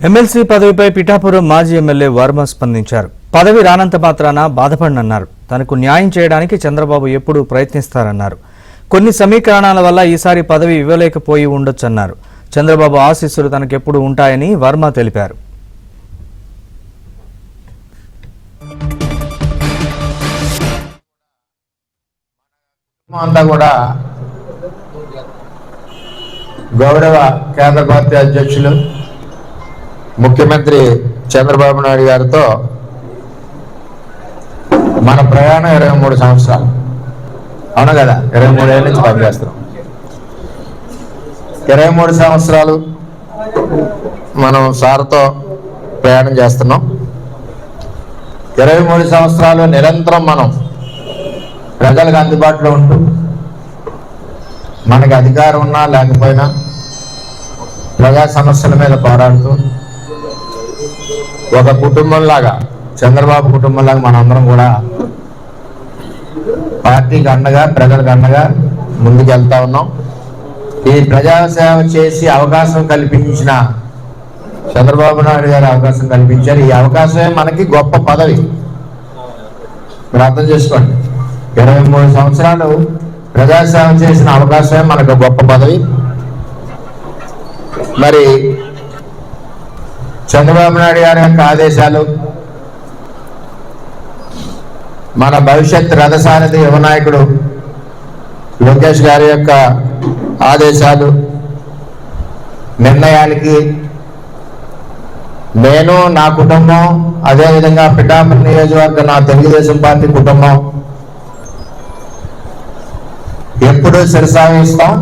MLC పదవిపై Pithapuram మాజీ MLA Varma స్పందించారు. పదవి రానంత మాత్రాన బాధపడనన్నారు. తనకు న్యాయం చేయడానికి చంద్రబాబు ఎప్పుడూ ప్రయత్నిస్తారన్నారు. కొన్ని సమీకరణాల వల్ల ఈసారి పదవి ఇవ్వలేకపోయి ఉండొచ్చన్నారు. చంద్రబాబు ఆశీస్సులు తనకెప్పుడు ఉంటాయని వర్మ తెలిపారు. గౌరవ కేంద్ర పార్టీ అధ్యక్షులు ముఖ్యమంత్రి చంద్రబాబు నాయుడు గారితో మన ప్రయాణం 23 సంవత్సరాలు అవును కదా. 23 ఏళ్ళ నుంచి పనిచేస్తున్నాం. 23 సంవత్సరాలు మనం సార్తో ప్రయాణం చేస్తున్నాం. 23 సంవత్సరాలు నిరంతరం మనం ప్రజలకు అందుబాటులో ఉంటూ మనకు అధికారం ఉన్నా లేకపోయినా ప్రజా సమస్యల మీద పోరాడుతూ ఒక కుటుంబంలాగా, చంద్రబాబు కుటుంబంలాగా మనందరం కూడా పార్టీకి అండగా, ప్రజలకు అండగా ముందుకెళ్తా ఉన్నాం. ఈ ప్రజాసేవ చేసి అవకాశం కల్పించిన చంద్రబాబు నాయుడు గారు అవకాశం కల్పించారు. ఈ అవకాశమే మనకి గొప్ప పదవి. మీరు అర్థం చేసుకోండి, 23 సంవత్సరాలు ప్రజాసేవ చేసిన అవకాశమే మనకు గొప్ప పదవి. మరి చంద్రబాబు నాయుడు గారి యొక్క ఆదేశాలు, మన భవిష్యత్ రథసారథి యువనాయకుడు లోకేష్ గారి యొక్క ఆదేశాలు, నిర్ణయాలకి నేను, నా కుటుంబం, అదేవిధంగా పిఠాపురం నియోజకవర్గం నా తెలుగుదేశం పార్టీ కుటుంబం ఎప్పుడూ శిరసావహిస్తాం.